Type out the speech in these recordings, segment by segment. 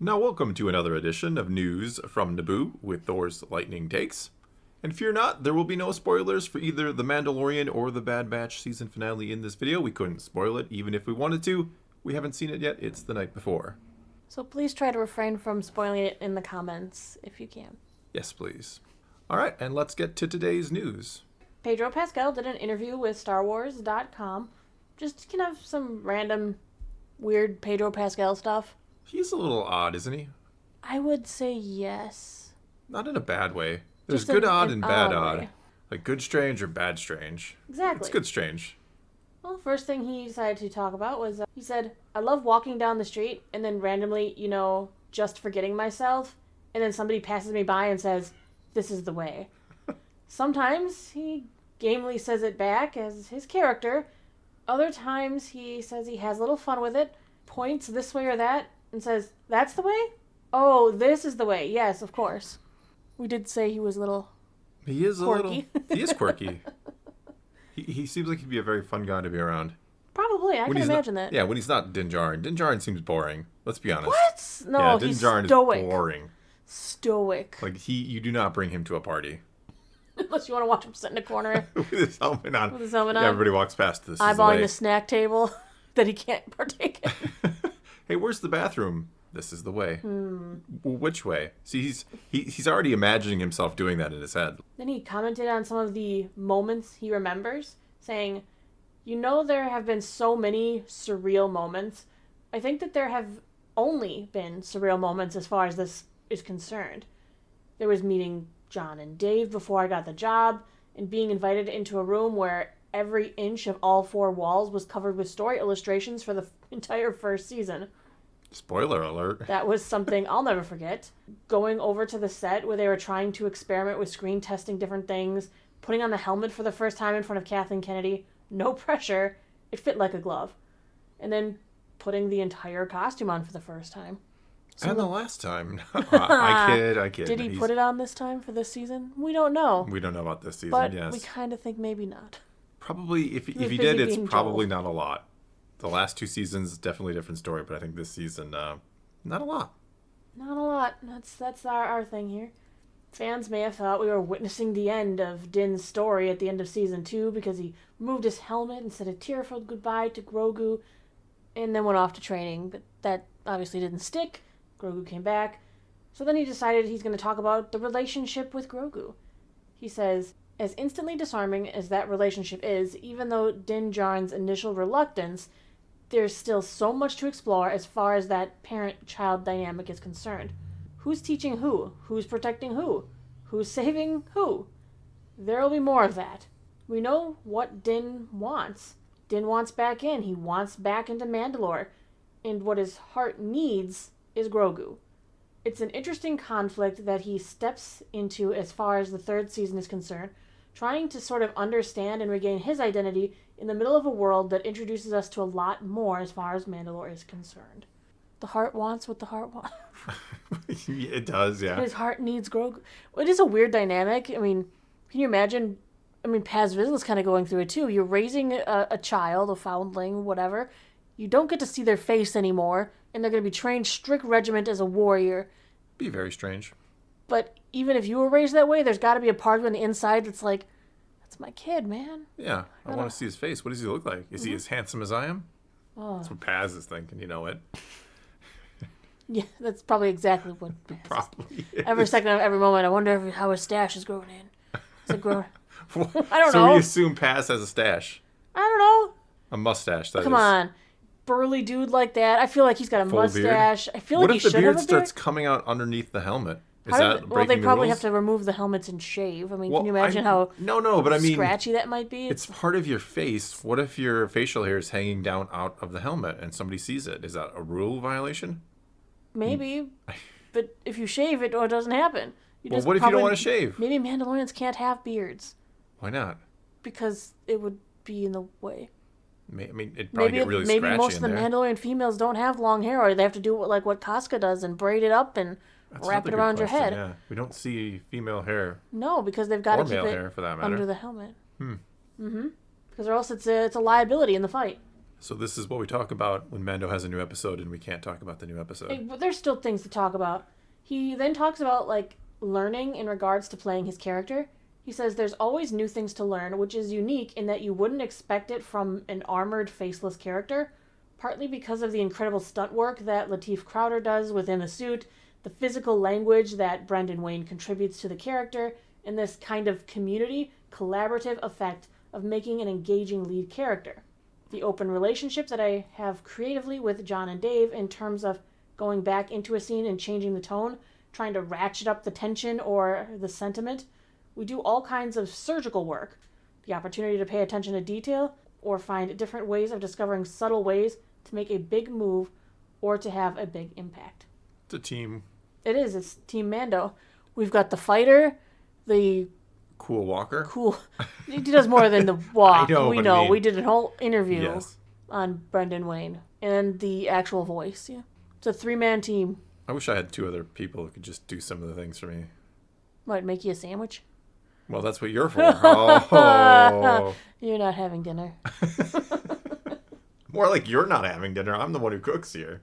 Now welcome to another edition of News from Naboo with Thor's Lightning Takes. And fear not, there will be no spoilers for either The Mandalorian or The Bad Batch season finale in this video. We couldn't spoil it even if we wanted to. We haven't seen it yet, it's the night before. So please try to refrain from spoiling it in the comments if you can. Yes, please. Alright, and let's get to today's news. Pedro Pascal did an interview with StarWars.com. Just kind of some random weird Pedro Pascal stuff. He's a little odd, isn't he? I would say yes. Not in a bad way. There's Just good odd and bad odd. way. Like good strange or bad strange. Exactly. It's good strange. Well, first thing he decided to talk about was, he said, I love walking down the street and then randomly, just forgetting myself. And then somebody passes me by and says, this is the way. Sometimes he gamely says it back as his character. Other times he says he has a little fun with it, points this way or that, and says, that's the way? Oh, this is the way. Yes, of course. We did say he was a little He is quirky. He is quirky. He seems like he'd be a very fun guy to be around. Probably, I can imagine that. Yeah, when he's not Din Djarin. Din Djarin seems boring. Let's be honest. What? No, yeah, Din he's Djarin stoic. is boring. Stoic. Like, you do not bring him to a party. Unless you want to watch him sit in a corner. With his helmet on. With his helmet on. Yeah, everybody walks past this. Eyeballing the snack table that he can't partake in. Hey, where's the bathroom? This is the way. Which way? See, he's already imagining himself doing that in his head. Then he commented on some of the moments he remembers, saying, there have been so many surreal moments. I think that there have only been surreal moments as far as this is concerned. There was meeting John and Dave before I got the job, and being invited into a room where every inch of all four walls was covered with story illustrations for the entire first season. Spoiler alert. That was something I'll never forget. Going over to the set where they were trying to experiment with screen testing different things, putting on the helmet for the first time in front of Kathleen Kennedy, no pressure, it fit like a glove. And then putting the entire costume on for the first time. And the last time. I kid. Did he put it on this time for this season? We don't know. We don't know about this season, but yes. we kind of think maybe not. Probably, if he did, it's probably not a lot. The last two seasons, definitely a different story, but I think this season, not a lot. Not a lot. That's our thing here. Fans may have thought we were witnessing the end of Din's story at the end of season 2 because he removed his helmet and said a tearful goodbye to Grogu and then went off to training, but that obviously didn't stick. Grogu came back. So then he decided he's going to talk about the relationship with Grogu. He says, as instantly disarming as that relationship is, even though Din Djarin's initial reluctance, there's still so much to explore as far as that parent-child dynamic is concerned. Who's teaching who? Who's protecting who? Who's saving who? There will be more of that. We know what Din wants. Din wants back in. He wants back into Mandalore. And what his heart needs is Grogu. It's an interesting conflict that he steps into as far as the third season is concerned, trying to sort of understand and regain his identity in the middle of a world that introduces us to a lot more as far as Mandalore is concerned. The heart wants what the heart wants. It does, yeah. His heart needs Grogu. It is a weird dynamic. I mean, can you imagine? I mean, Paz Vizsla's kind of going through it too. You're raising a child, a foundling, whatever. You don't get to see their face anymore, and they're going to be trained strict regiment as a warrior. Be very strange. But even if you were raised that way, there's got to be a part of you on the inside that's like, that's my kid, man. Yeah, I want to see his face. What does he look like? Is he as handsome as I am? Oh. That's what Paz is thinking, you know it. Yeah, that's probably exactly what Paz Probably is. Every second of every moment, I wonder how his stash is growing in. Is it growing? I don't So know. we assume Paz has a stash. I don't know. A mustache, that Come on. Burly dude like that. I feel like he's got a Full mustache. beard? I feel like he should have a beard. What if the beard starts coming out underneath the helmet? Is that breaking well, they probably the rules? have to remove the helmets and shave. I mean, Well, can you imagine how No, but I mean, scratchy that might be? It's part of your face. What if your facial hair is hanging down out of the helmet and somebody sees it? Is that a rule violation? Maybe. But if you shave it, it doesn't happen. Well, what if you don't want to shave? Maybe Mandalorians can't have beards. Why not? Because it would be in the way. I mean, it'd probably get really scratchy maybe most of the there. Mandalorian females don't have long hair, or they have to do like what Casca does and braid it up and wrap it around your head. Yeah, we don't see female hair. No, because they've got to keep male it hair, for that matter. under the helmet. Because or else it's a liability in the fight. So this is what we talk about when Mando has a new episode and we can't talk about the new episode. But there's still things to talk about. He then talks about, like, learning in regards to playing his character. He says there's always new things to learn, which is unique in that you wouldn't expect it from an armored, faceless character, partly because of the incredible stunt work that Lateef Crowder does within the suit, the physical language that Brendan Wayne contributes to the character, and this kind of community, collaborative effect of making an engaging lead character. The open relationship that I have creatively with John and Dave in terms of going back into a scene and changing the tone, trying to ratchet up the tension or the sentiment. We do all kinds of surgical work. The opportunity to pay attention to detail or find different ways of discovering subtle ways to make a big move or to have a big impact. It's a team. It is. It's Team Mando. We've got the fighter, the Cool walker. cool... He does more than the walk. I know, we but know. I mean- We did a whole interview Yes. on Brendan Wayne and the actual voice. Yeah, it's a 3-man team. I wish I had 2 other people who could just do some of the things for me. Might make you a sandwich. Well, that's what you're for. Oh. You're not having dinner. More like you're not having dinner. I'm the one who cooks here.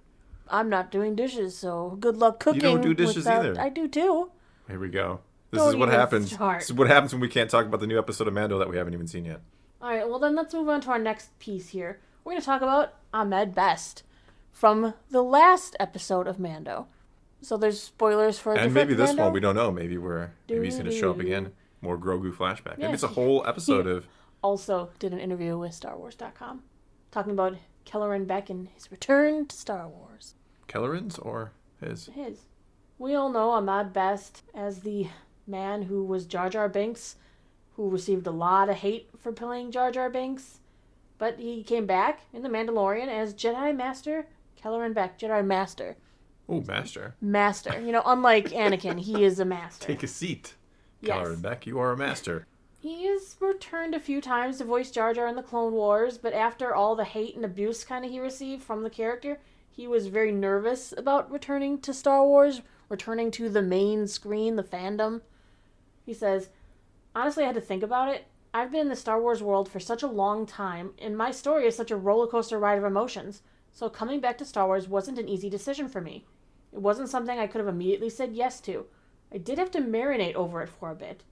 I'm not doing dishes, so good luck cooking. don't do dishes either. I do too. Here we go. This Don't is what even happens. start. This is what happens when we can't talk about the new episode of Mando that we haven't even seen yet. All right, well then let's move on to our next piece here. We're going to talk about Ahmed Best from the last episode of Mando. So there's spoilers for a And different maybe this Mando? one, we don't know. Maybe he's going to show up again. More Grogu flashback. Yeah, Maybe it's a whole episode of... Also did an interview with StarWars.com talking about Kellerman Beck and his return to Star Wars. Kellerman's or his? His. We all know Ahmed Best as the man who was Jar Jar Binks, who received a lot of hate for playing Jar Jar Binks. But he came back in The Mandalorian as Jedi Master Kellerman Beck. Jedi Master. Oh, Master. Master. You know, unlike Anakin, he is a master. Take a seat. Yes. Kellerman Beck, you are a master. He has returned a few times to voice Jar Jar in the Clone Wars, but after all the hate and abuse kind of he received from the character, he was very nervous about returning to Star Wars, returning to the main screen, the fandom. He says, honestly, I had to think about it. I've been in the Star Wars world for such a long time, and my story is such a roller coaster ride of emotions, so coming back to Star Wars wasn't an easy decision for me. It wasn't something I could have immediately said yes to. I did have to marinate over it for a bit.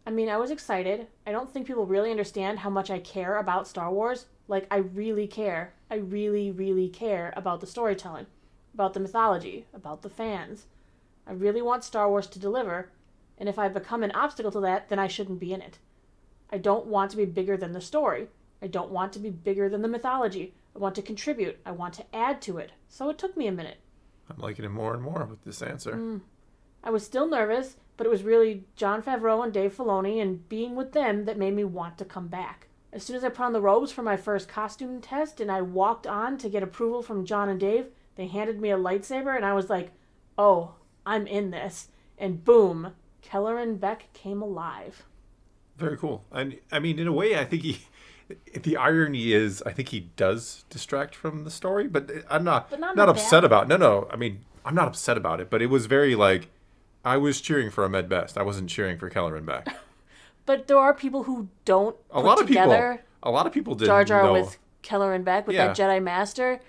I mean, I was excited. I don't think people really understand how much I care about Star Wars. Like, I really care. I really, really care about the storytelling, about the mythology, about the fans. I really want Star Wars to deliver, and if I become an obstacle to that, then I shouldn't be in it. I don't want to be bigger than the story. I don't want to be bigger than the mythology. I want to contribute. I want to add to it. So it took me a minute. I'm liking it more and more with this answer. I was still nervous, but it was really Jon Favreau and Dave Filoni and being with them that made me want to come back. As soon as I put on the robes for my first costume test and I walked on to get approval from Jon and Dave, they handed me a lightsaber and I was like, oh, I'm in this. And boom, Kellerman Beck came alive. Very cool. And I mean, in a way, I think the irony is, I think he does distract from the story, but I'm not upset about it. No. I mean, I'm not upset about it, but it was very like, I was cheering for Ahmed Best. I wasn't cheering for Kellerman Beck. But there are people who don't A lot together of people didn't Jar Jar know. with Kellerman Beck, with that Jedi Master.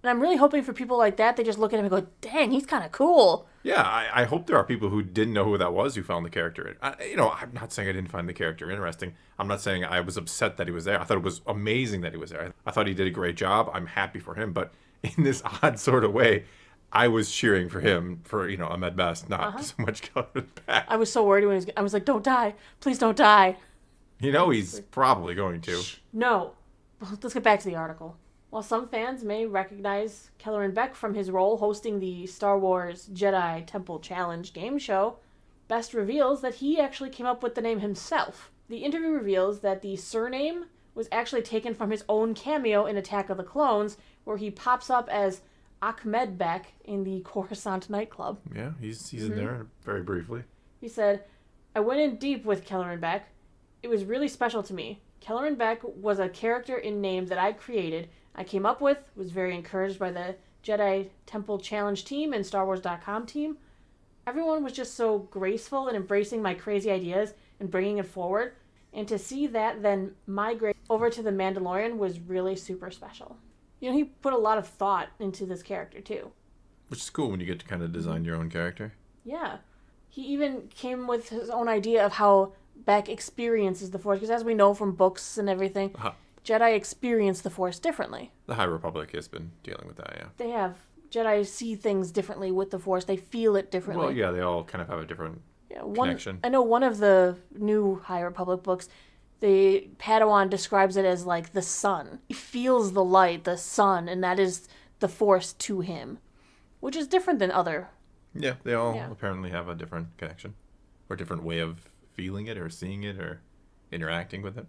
And I'm really hoping for people like that, they just look at him and go, dang, he's kind of cool. Yeah, I hope there are people who didn't know who that was who found the character. I'm not saying I didn't find the character interesting. I'm not saying I was upset that he was there. I thought it was amazing that he was there. I thought he did a great job. I'm happy for him. But in this odd sort of way, I was cheering for him, for, Ahmed Best, not so much Kellerman Beck. I was so worried when I was like, don't die. Please don't die. He's probably going to. No. Let's get back to the article. While some fans may recognize Kellerman Beck from his role hosting the Star Wars Jedi Temple Challenge game show, Best reveals that he actually came up with the name himself. The interview reveals that the surname was actually taken from his own cameo in Attack of the Clones, where he pops up as Ahmed Beck in the Coruscant nightclub. Yeah, he's in there very briefly. He said, I went in deep with Kellerman Beck. It was really special to me. Kellerman Beck was a character in name that I created, I came up with, was very encouraged by the Jedi Temple Challenge team and StarWars.com team. Everyone was just so graceful in embracing my crazy ideas and bringing it forward. And to see that then migrate over to the Mandalorian was really super special. You know, he put a lot of thought into this character, too. Which is cool when you get to kind of design your own character. Yeah. He even came with his own idea of how Beck experiences the Force. Because as we know from books and everything, Jedi experience the Force differently. The High Republic has been dealing with that, yeah. They have. Jedi see things differently with the Force. They feel it differently. Well, yeah, they all kind of have a different connection. I know one of the new High Republic books, the Padawan describes it as like the sun. He feels the light, the sun, and that is the Force to him. Which is different than other. Yeah, they all apparently have a different connection. Or a different way of feeling it or seeing it or interacting with it.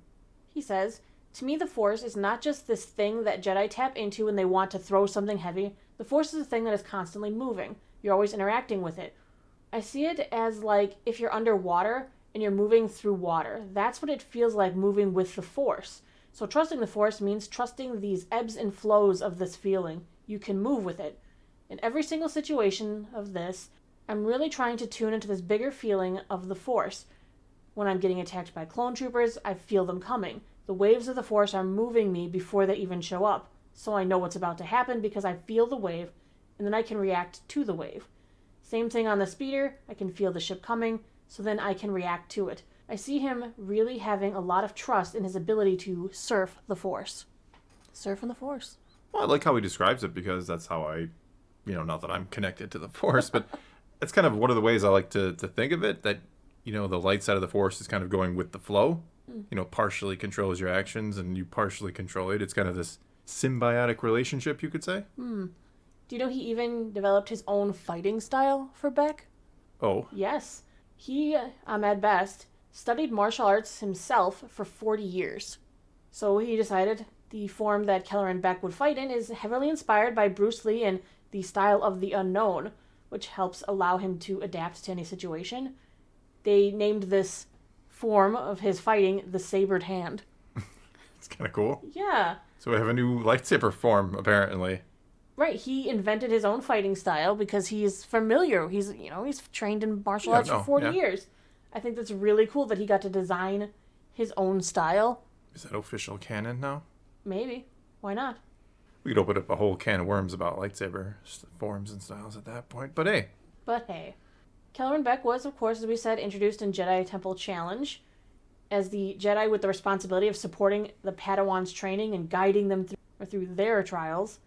He says, to me the Force is not just this thing that Jedi tap into when they want to throw something heavy. The Force is a thing that is constantly moving. You're always interacting with it. I see it as like if you're underwater and you're moving through water. That's what it feels like moving with the Force. So trusting the Force means trusting these ebbs and flows of this feeling. You can move with it. In every single situation of this, I'm really trying to tune into this bigger feeling of the Force. When I'm getting attacked by clone troopers, I feel them coming. The waves of the Force are moving me before they even show up. So I know what's about to happen because I feel the wave, and then I can react to the wave. Same thing on the speeder, I can feel the ship coming, so then I can react to it. I see him really having a lot of trust in his ability to surf the Force. Surf in the Force. Well, I like how he describes it because that's how I, not that I'm connected to the Force, but it's kind of one of the ways I like to think of it, that, the light side of the Force is kind of going with the flow, partially controls your actions and you partially control it. It's kind of this symbiotic relationship, you could say. Do you know he even developed his own fighting style for Beck? Oh. Yes. He, Ahmed Best, studied martial arts himself for 40 years. So he decided the form that Kellerman Beck would fight in is heavily inspired by Bruce Lee and the style of the unknown, which helps allow him to adapt to any situation. They named this form of his fighting the sabered hand. It's kind of cool. Yeah. So we have a new lightsaber form, apparently. Right, he invented his own fighting style because he's familiar. He's trained in martial arts for 40 years. I think that's really cool that he got to design his own style. Is that official canon now? Maybe. Why not? We could open up a whole can of worms about lightsaber forms and styles at that point, but hey. Kellerman Beck was, of course, as we said, introduced in Jedi Temple Challenge as the Jedi with the responsibility of supporting the Padawans' training and guiding them through their trials.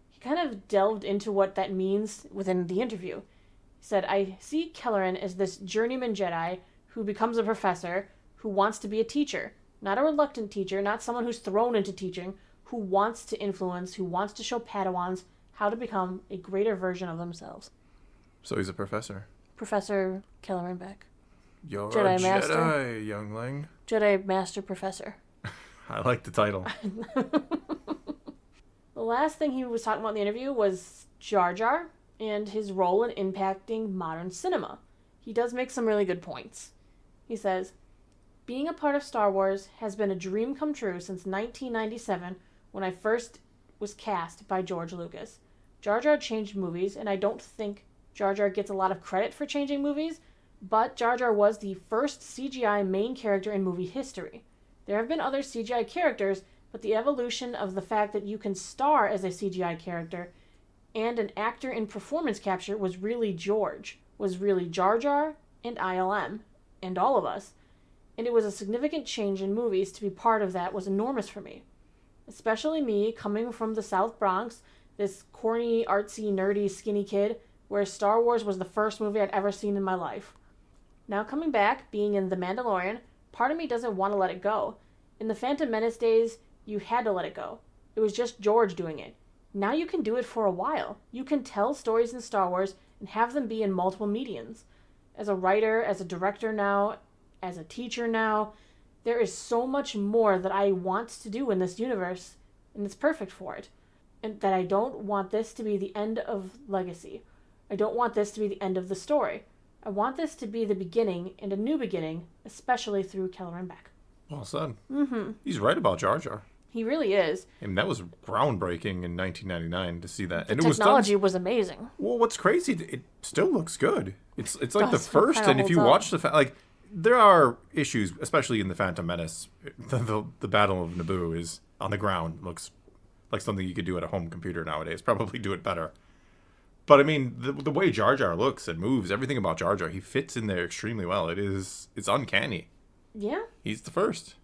He kind of delved into what that means within the interview. He said, I see Kelleran as this journeyman Jedi who becomes a professor, who wants to be a teacher. Not a reluctant teacher, not someone who's thrown into teaching, who wants to influence, who wants to show Padawans how to become a greater version of themselves. So he's a professor. Professor Kellerman Beck. You're Jedi a Master. Jedi, youngling. Jedi Master Professor. I like the title. The last thing he was talking about in the interview was Jar Jar and his role in impacting modern cinema. He does make some really good points. He says, being a part of Star Wars has been a dream come true since 1997 when I first was cast by George Lucas. Jar Jar changed movies, and I don't think Jar Jar gets a lot of credit for changing movies, but Jar Jar was the first CGI main character in movie history. There have been other CGI characters, but the evolution of the fact that you can star as a CGI character and an actor in performance capture was really Jar Jar and ILM, and all of us. And it was a significant change in movies. To be part of that was enormous for me. Especially me, coming from the South Bronx, this corny, artsy, nerdy, skinny kid, where Star Wars was the first movie I'd ever seen in my life. Now coming back, being in The Mandalorian, part of me doesn't want to let it go. In the Phantom Menace days, you had to let it go. It was just George doing it. Now you can do it for a while. You can tell stories in Star Wars and have them be in multiple mediums. As a writer, as a director now, as a teacher now, there is so much more that I want to do in this universe, and it's perfect for it. And that I don't want this to be the end of Legacy. I don't want this to be the end of the story. I want this to be the beginning and a new beginning, especially through Kellerman Beck. Well said. Mm-hmm. He's right about Jar Jar. He really is. And that was groundbreaking in 1999 to see that. The technology was amazing. Well, what's crazy, it still looks good. It's like the first, and if you watch there are issues, especially in the Phantom Menace. The Battle of Naboo is on the ground. Looks like something you could do at a home computer nowadays. Probably do it better. But I mean, the way Jar Jar looks and moves, everything about Jar Jar, he fits in there extremely well. It's uncanny. Yeah. He's the first.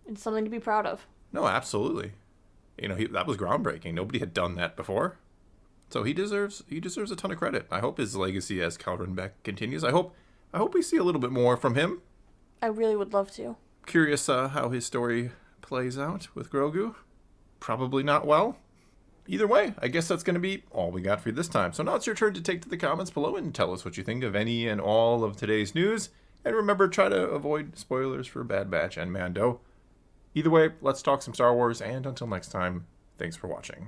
It's something to be proud of. No, absolutely. That was groundbreaking. Nobody had done that before. So he deserves a ton of credit. I hope his legacy as Kellerman Beck continues. I hope we see a little bit more from him. I really would love to. Curious how his story plays out with Grogu. Probably not well. Either way, I guess that's going to be all we got for you this time. So now it's your turn to take to the comments below and tell us what you think of any and all of today's news. And remember, try to avoid spoilers for Bad Batch and Mando. Either way, let's talk some Star Wars, and until next time, thanks for watching.